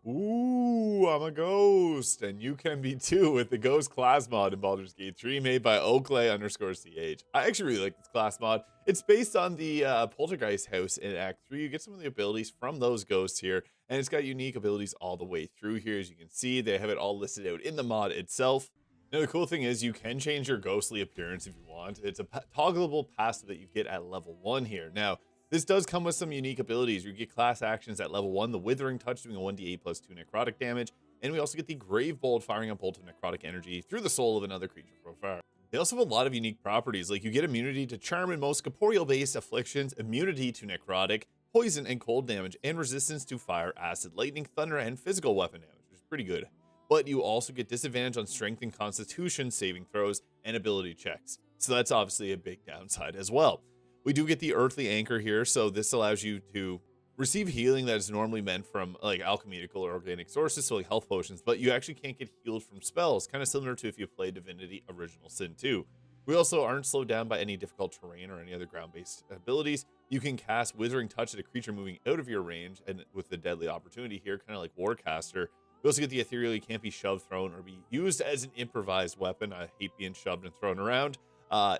Ooh, I'm a ghost, and you can be too with the Ghost class mod in Baldur's Gate 3 made by Oakley_CH. I actually really like this class mod. It's based on the poltergeist house in Act 3. You get some of the abilities from those ghosts here, and it's got unique abilities all the way through here. As you can see, they have it all listed out in the mod itself. Now, the cool thing is you can change your ghostly appearance if you want. It's a toggleable passive that you get at level 1 here. Now, this does come with some unique abilities. You get class actions at level 1, the Withering Touch doing a 1d8 plus 2 necrotic damage, and we also get the Grave Bolt firing a bolt of necrotic energy through the soul of another creature for fire. They also have a lot of unique properties, like you get immunity to charm and most corporeal-based afflictions, immunity to necrotic, poison and cold damage, and resistance to fire, acid, lightning, thunder, and physical weapon damage, which is pretty good. But you also get disadvantage on strength and constitution saving throws and ability checks. So that's obviously a big downside as well. We do get the earthly anchor here, so this allows you to receive healing that is normally meant from like alchemical or organic sources, so like health potions, but you actually can't get healed from spells, kind of similar to if you play Divinity Original Sin 2. We also aren't slowed down by any difficult terrain or any other ground-based abilities. You can cast Withering Touch at a creature moving out of your range, and with the deadly opportunity here, kind of like Warcaster. We also get the ethereal, you can't be shoved, thrown, or be used as an improvised weapon. I hate being shoved and thrown around.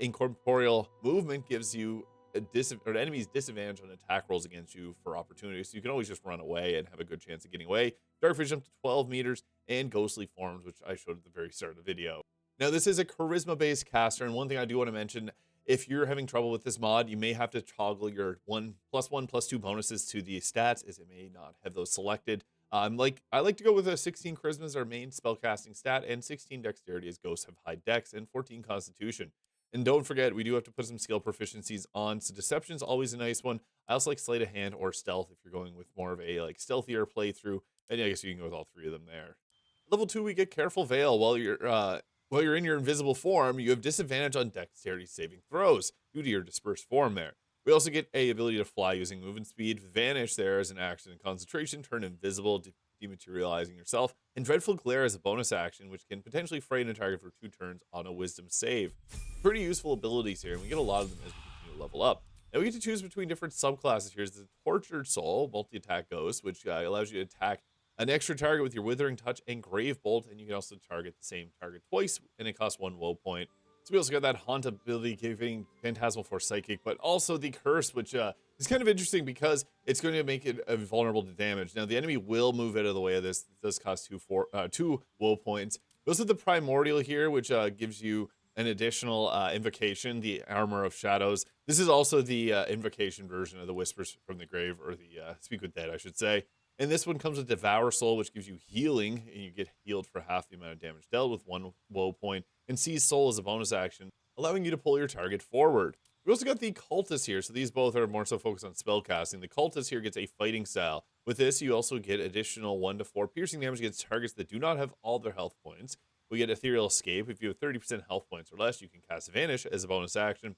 Incorporeal movement gives you an enemy's disadvantage on attack rolls against you for opportunities. So you can always just run away and have a good chance of getting away. Dark vision up to 12 meters and ghostly forms, which I showed at the very start of the video. Now, this is a charisma based caster. And one thing I do want to mention, if you're having trouble with this mod, you may have to toggle your 1+1+2 bonuses to the stats, as it may not have those selected. I like to go with a 16 charisma as our main spellcasting stat and 16 dexterity, as ghosts have high dex, and 14 constitution. And don't forget, we do have to put some skill proficiencies on. So deception's always a nice one. I also like sleight of hand or stealth if you're going with more of a like stealthier playthrough. And I guess you can go with all three of them there. Level 2, we get careful veil. While you're in your invisible form, you have disadvantage on dexterity saving throws due to your dispersed form there. We also get a ability to fly using movement speed, vanish there as an action and concentration, turn invisible, dematerializing yourself, and dreadful glare as a bonus action, which can potentially frighten a target for 2 turns on a wisdom save. Pretty useful abilities here, and we get a lot of them as we continue to level up. Now we get to choose between different subclasses. Here's the Tortured Soul, multi-attack ghost, which allows you to attack an extra target with your Withering Touch and Grave Bolt, and you can also target the same target twice, and it costs 1 woe point. So we also got that Haunt ability giving Phantasmal Force Psychic, but also the Curse, which is kind of interesting because it's going to make it vulnerable to damage. Now, the enemy will move out of the way of this. It does cost 2 woe points. We also have the Primordial here, which gives you an additional invocation, the Armor of Shadows. This is also the invocation version of the Whispers from the Grave, or the Speak with Dead, I should say. And this one comes with Devour Soul, which gives you healing, and you get healed for half the amount of damage dealt with 1 woe point, and Seize Soul as a bonus action, allowing you to pull your target forward. We also got the Cultist here, so these both are more so focused on spell casting. The Cultist here gets a fighting style. With this, you also get additional 1 to 4 piercing damage against targets that do not have all their health points. We get Ethereal Escape. If you have 30% health points or less, you can cast Vanish as a bonus action.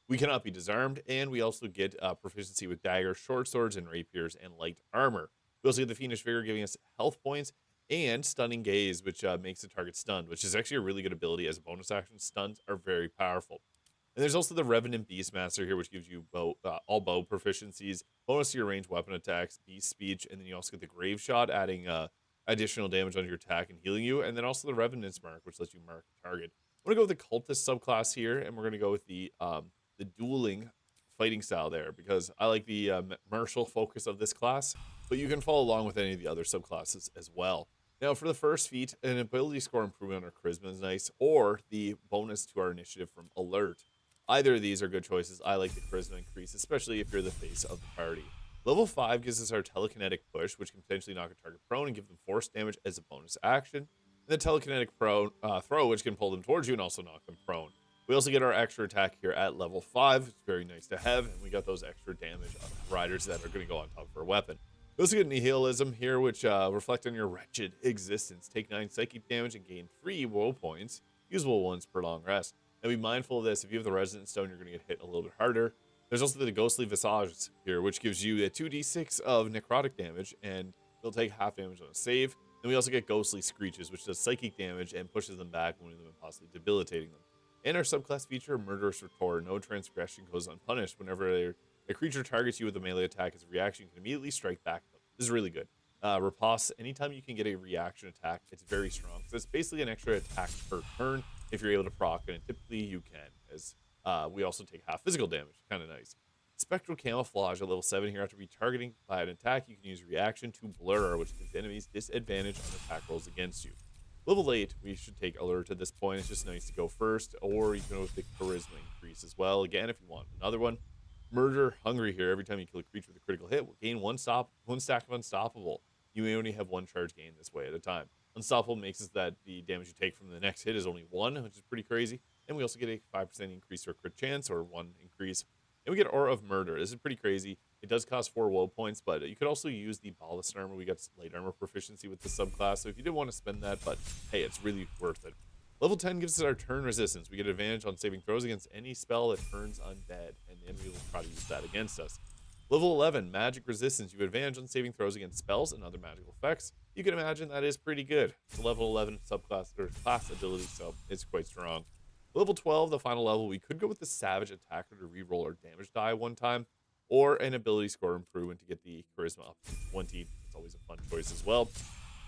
We cannot be disarmed, and we also get proficiency with daggers, short swords, and rapiers, and light armor. We also get the Fiendish Vigor, giving us health points, and Stunning Gaze, which makes the target stunned, which is actually a really good ability as a bonus action. Stuns are very powerful. And there's also the Revenant Beastmaster here, which gives you all bow proficiencies, bonus to your ranged weapon attacks, beast speech, and then you also get the Grave Shot, adding additional damage on your attack and healing you, and then also the Revenant's Mark, which lets you mark a target. I'm going to go with the Cultist subclass here, and we're going to go with the dueling fighting style there, because I like the martial focus of this class, but you can follow along with any of the other subclasses as well. Now, for the first feat, an ability score improvement on our charisma is nice, or the bonus to our initiative from alert. Either of these are good choices. I like the charisma increase, especially if you're the face of the party. Level 5 gives us our telekinetic push, which can potentially knock a target prone and give them force damage as a bonus action. And the telekinetic throw, which can pull them towards you and also knock them prone. We also get our extra attack here at level 5. It's very nice to have, and we got those extra damage on riders that are going to go on top of our weapon. We also get Nihilism here, which reflect on your wretched existence. Take 9 psychic damage and gain 3 woe points, usable ones per long rest. Now be mindful of this. If you have the Resonant Stone, you're going to get hit a little bit harder. There's also the Ghostly Visage here, which gives you a 2d6 of necrotic damage, and they'll take half damage on a save. Then we also get Ghostly Screeches, which does psychic damage and pushes them back, wounding them and possibly debilitating them. And our subclass feature, Murderous Retort. No transgression goes unpunished. Whenever a creature targets you with a melee attack as a reaction, you can immediately strike back them. This is really good. Riposte, anytime you can get a reaction attack, it's very strong. So it's basically an extra attack per turn if you're able to proc it, and typically you can, as we also take half physical damage. Kind of nice. Spectral camouflage at level 7 here. After retargeting by an attack, you can use reaction to blur, which gives enemies disadvantage on attack rolls against you. Level 8, we should take alert at this point. It's just nice to go first, or you can go with the charisma increase as well. Again, if you want another one. Murder hungry here. Every time you kill a creature with a critical hit, will gain one stack of unstoppable. You may only have one charge gain this way at a time. Unstoppable makes it that the damage you take from the next hit is only 1, which is pretty crazy. And we also get a 5% increase to our crit chance, or 1 increase. And we get Aura of Murder. This is pretty crazy. It does cost 4 woe points, but you could also use the Ballast Armor. We got light armor proficiency with the subclass, so if you didn't want to spend that, but hey, it's really worth it. Level 10 gives us our turn resistance. We get advantage on saving throws against any spell that turns undead, and the enemy will try to use that against us. Level 11, magic resistance. You have advantage on saving throws against spells and other magical effects. You can imagine that is pretty good. It's a level 11 subclass or class ability, so it's quite strong. Level 12, the final level, we could go with the Savage Attacker to reroll our damage die one time, or an ability score improvement to get the charisma up to 20. It's always a fun choice as well.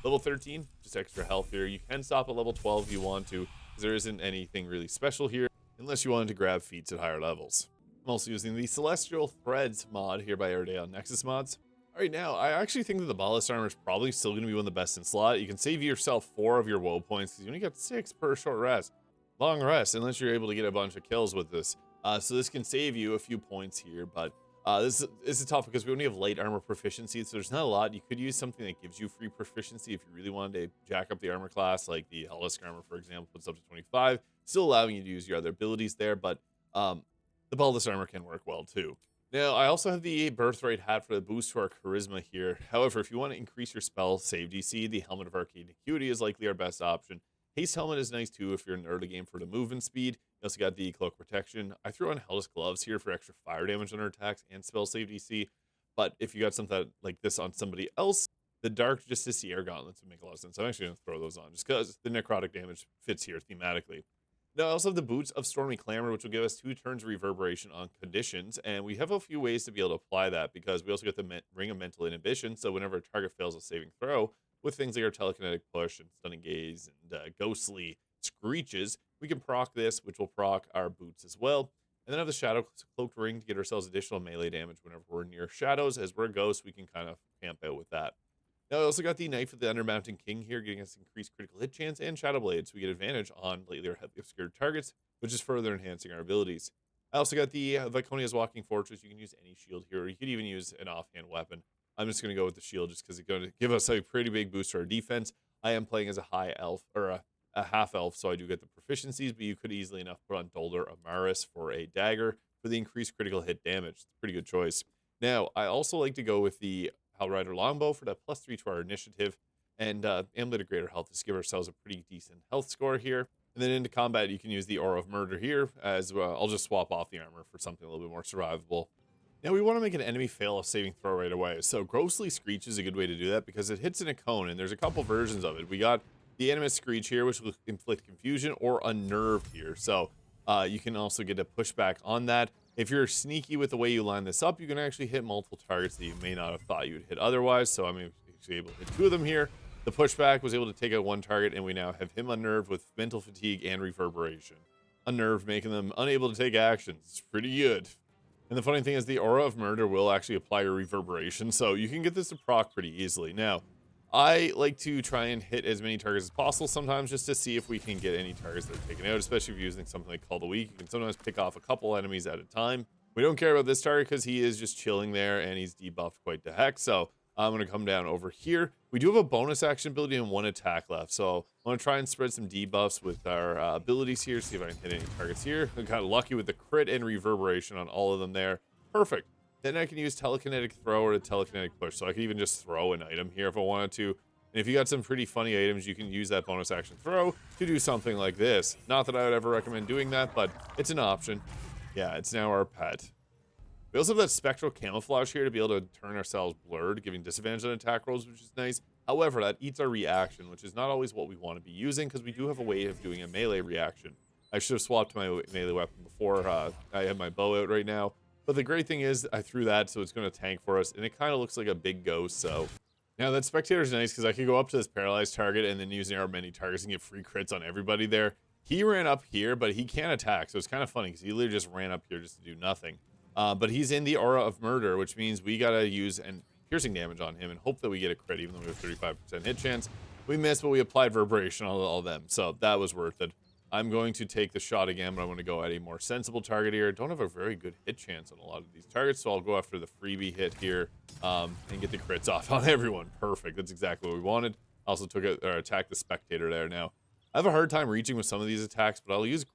Level 13, just extra health here. You can stop at level 12 if you want to, because there isn't anything really special here, unless you wanted to grab feats at higher levels. I'm also using the Celestial Threads mod here by Airedale Nexus Mods. All right, now, I actually think that the Ballast Armor is probably still going to be one of the best in slot. You can save yourself 4 of your woe points, because you only get 6 per short rest. Long rest, unless you're able to get a bunch of kills with this. So this can save you a few points here, but this is tough because we only have light armor proficiency, so there's not a lot. You could use something that gives you free proficiency if you really wanted to jack up the armor class, like the Hellisk armor, for example, puts up to 25, still allowing you to use your other abilities there, but the Ballast armor can work well too. Now, I also have the Birthright hat for the boost to our charisma here. However, if you want to increase your spell save DC, the Helmet of Arcane Acuity is likely our best option. Haste Helmet is nice too if you're in early game for the movement speed. You also got the Cloak Protection. I threw on Hellish Gloves here for extra fire damage on our attacks and spell save DC. But if you got something like this on somebody else, the Dark Justiciar Gauntlets would make a lot of sense. I'm actually going to throw those on just because the necrotic damage fits here thematically. Now, I also have the Boots of Stormy Clamor, which will give us 2 turns of reverberation on conditions. And we have a few ways to be able to apply that because we also get the Ring of Mental Inhibition. So whenever a target fails a saving throw, with things like our Telekinetic Push and Stunning Gaze and Ghostly Screeches, we can proc this, which will proc our Boots as well. And then have the Shadow Cloaked Ring to get ourselves additional melee damage whenever we're near shadows. As we're ghosts, we can kind of camp out with that. Now, I also got the Knife of the Undermountain King here, getting us increased critical hit chance and Shadow Blade, so we get advantage on lately or heavily obscured targets, which is further enhancing our abilities. I also got the Viconia's Walking Fortress. You can use any shield here, or you could even use an offhand weapon. I'm just going to go with the shield just because it's going to give us a pretty big boost to our defense. I am playing as a high elf, or a half elf, so I do get the proficiencies, but you could easily enough put on Dolder Amaris for a dagger for the increased critical hit damage. It's a pretty good choice. Now, I also like to go with the Hellrider Longbow for that +3 to our initiative, and Amulet of Greater Health to give ourselves a pretty decent health score here. And then into combat, you can use the Aura of Murder here, as well. I'll just swap off the armor for something a little bit more survivable. Now, we want to make an enemy fail a saving throw right away. So Ghostly Screech is a good way to do that because it hits in a cone, and there's a couple versions of it. We got the Animate Screech here, which will inflict confusion, or Unnerved here. So you can also get a pushback on that. If you're sneaky with the way you line this up, you can actually hit multiple targets that you may not have thought you would hit otherwise. So I'm actually able to hit 2 of them here. The pushback was able to take out 1 target, and we now have him unnerved with mental fatigue and reverberation. Unnerved, making them unable to take actions. It's pretty good. And the funny thing is the Aura of Murder will actually apply your reverberation, so you can get this to proc pretty easily. Now, I like to try and hit as many targets as possible sometimes just to see if we can get any targets that are taken out, especially if you're using something like Call the Weak. You can sometimes pick off a couple enemies at a time. We don't care about this target because he is just chilling there and he's debuffed quite the heck, so I'm going to come down over here. We do have a bonus action ability and 1 attack left, so I'm going to try and spread some debuffs with our abilities here, see if I can hit any targets here. I got lucky with the crit and reverberation on all of them there. Perfect. Then I can use Telekinetic Throw or a Telekinetic Push, so I can even just throw an item here if I wanted to. And if you got some pretty funny items, you can use that bonus action throw to do something like this. Not that I would ever recommend doing that, but it's an option. Yeah, it's now our pet. We also have that Spectral Camouflage here to be able to turn ourselves blurred, giving disadvantage on attack rolls, which is nice. However, that eats our reaction, which is not always what we want to be using, because we do have a way of doing a melee reaction. I should have swapped my melee weapon before. I have my bow out right now. But the great thing is I threw that, so it's going to tank for us, and it kind of looks like a big ghost, so Now that spectator's nice because I could go up to this paralyzed target and then use an arrow of many targets and get free crits on everybody there. He ran up here, but he can't attack, so it's kind of funny because he literally just ran up here just to do nothing. But he's in the aura of murder, which means we gotta use an piercing damage on him and hope that we get a crit, even though we have 35% hit chance. We missed, but we applied Verberation on all of them, so that was worth it. I'm going to take the shot again, but I want to go at a more sensible target here. Don't have a very good hit chance on a lot of these targets, so I'll go after the freebie hit here and get the crits off on everyone. Perfect. That's exactly what we wanted. Also took it or attacked the spectator there. Now, I have a hard time reaching with some of these attacks, but I'll use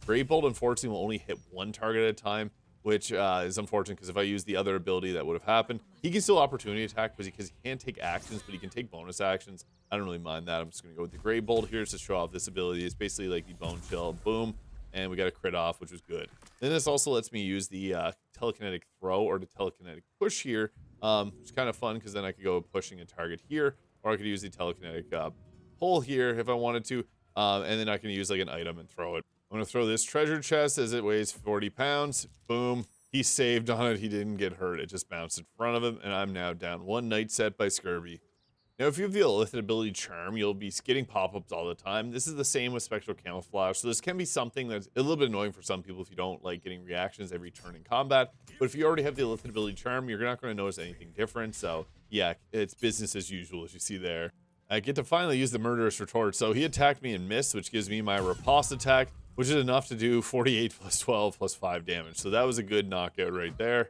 Great Bolt. Unfortunately, will only hit one target at a time, which is unfortunate because if I use the other ability that would have happened, he can still opportunity attack because he can't take actions, but he can take bonus actions. I don't really mind that. I'm just going to go with the Great Bolt here to show off this ability. It's basically like the Bone Chill, boom, and we got a crit off, which was good. Then this also lets me use the telekinetic throw or the telekinetic push here, which is kind of fun because then I could go pushing a target here, or I could use the telekinetic pull here if I wanted to, and then I can use like an item and throw it. I'm going to throw this treasure chest as it weighs 40 pounds. Boom. He saved on it. He didn't get hurt. It just bounced in front of him, and I'm now down one night set by Scurvy. Now, if you have the Illithid ability Charm, you'll be getting pop-ups all the time. This is the same with Spectral Camouflage, so this can be something that's a little bit annoying for some people if you don't like getting reactions every turn in combat. But if you already have the Illithid ability Charm, you're not going to notice anything different. So, yeah, it's business as usual, as you see there. I get to finally use the Murderous Retort. So he attacked me and missed, which gives me my Riposte attack, which is enough to do 48 plus 12 plus 5 damage. So that was a good knockout right there.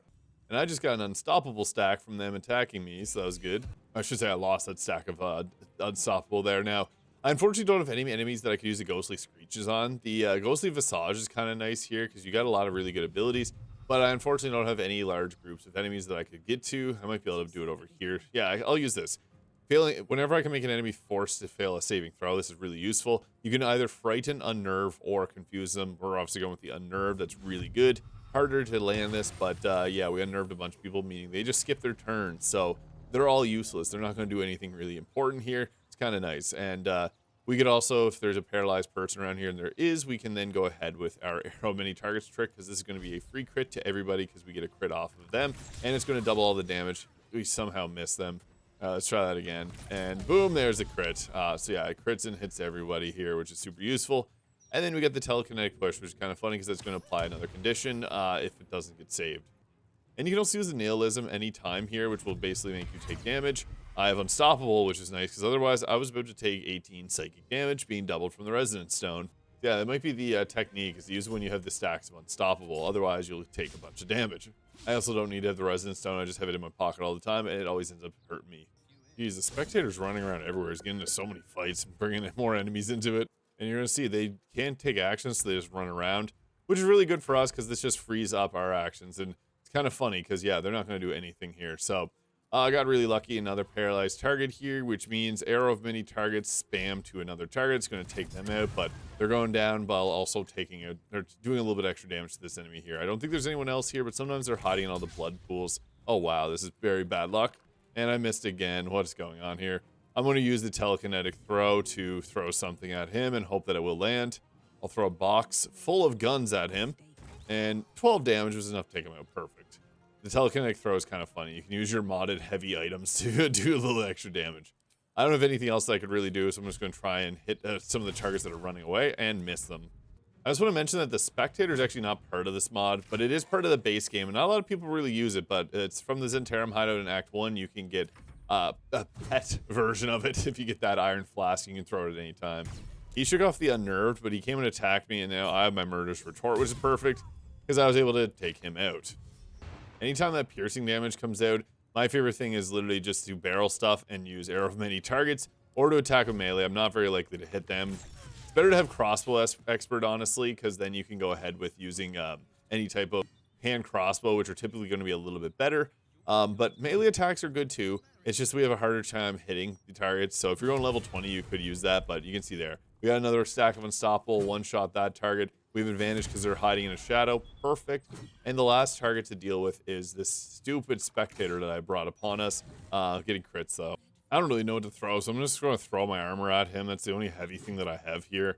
And I just got an unstoppable stack from them attacking me, so that was good. I should say I lost that stack of unstoppable there. Now, I unfortunately don't have any enemies that I could use the Ghostly Screeches on. The Ghostly Visage is kind of nice here because you got a lot of really good abilities, but I unfortunately don't have any large groups of enemies that I could get to. I might be able to do it over here. Yeah, I'll use this. Whenever I can make an enemy forced to fail a saving throw, this is really useful. You can either frighten, unnerve, or confuse them. We're obviously going with the unnerve. That's really good. Harder to land this, but yeah, we unnerved a bunch of people, meaning they just skip their turns. So they're all useless. They're not going to do anything really important here. It's kind of nice. And we could also, if there's a paralyzed person around here, and there is, we can then go ahead with our arrow many targets trick, because this is going to be a free crit to everybody because we get a crit off of them, and it's going to double all the damage. We somehow miss them. Let's try that again. And boom, there's a crit. So yeah, it crits and hits everybody here, which is super useful. And then we get the telekinetic push, which is kind of funny because it's going to apply another condition if it doesn't get saved. And you can also use the nihilism anytime here, which will basically make you take damage. I have unstoppable, which is nice because otherwise I was about to take 18 psychic damage being doubled from the resonance stone. Yeah, that might be the technique, is to use it when you have the stacks of unstoppable. Otherwise, you'll take a bunch of damage. I also don't need to have the resonance stone. I just have it in my pocket all the time, and it always ends up hurting me. Jeez, the spectator's running around everywhere. He's getting into so many fights and bringing more enemies into it. And you're going to see they can't take actions, so they just run around, which is really good for us because this just frees up our actions. And it's kind of funny because, yeah, they're not going to do anything here. So I got really lucky. Another paralyzed target here, which means arrow of many targets spam to another target. It's going to take them out, but they're going down while also they're doing a little bit extra damage to this enemy here. I don't think there's anyone else here, but sometimes they're hiding in all the blood pools. Oh, wow, this is very bad luck. And I missed again. What's going on here? I'm going to use the telekinetic throw to throw something at him and hope that it will land. I'll throw a box full of guns at him, and 12 damage was enough to take him out. Perfect. The telekinetic throw is kind of funny. You can use your modded heavy items to do a little extra damage. I don't have anything else that I could really do, so I'm just going to try and hit some of the targets that are running away and miss them. I just want to mention that the spectator is actually not part of this mod, but it is part of the base game, and not a lot of people really use it, but it's from the Zentarum hideout in Act 1. You can get a pet version of it. If you get that iron flask, you can throw it at any time. He shook off the unnerved, but he came and attacked me, and now I have my murderous retort, which is perfect because I was able to take him out. Anytime that piercing damage comes out, my favorite thing is literally just to barrel stuff and use arrow of many targets, or to attack with melee. I'm not very likely to hit them. It's better to have crossbow expert, honestly, because then you can go ahead with using any type of hand crossbow, which are typically going to be a little bit better. But melee attacks are good too. It's just we have a harder time hitting the targets. So if you're going level 20, you could use that, but you can see there. We got another stack of unstoppable, one-shot that target. We have advantage because they're hiding in a shadow. Perfect. And the last target to deal with is this stupid spectator that I brought upon us. Getting crits, though. I don't really know what to throw, so I'm just going to throw my armor at him. That's the only heavy thing that I have here.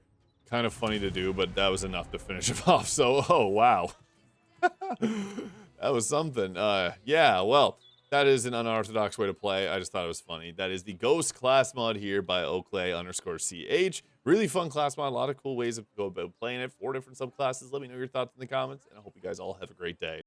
Kind of funny to do, but that was enough to finish him off. So, oh, wow. That was something. Yeah, well, That is an unorthodox way to play. I just thought it was funny. That is the Ghost class mod here by OoooOoooo_CH. Really fun class mod. A lot of cool ways to go about playing it. 4 different subclasses. Let me know your thoughts in the comments, and I hope you guys all have a great day.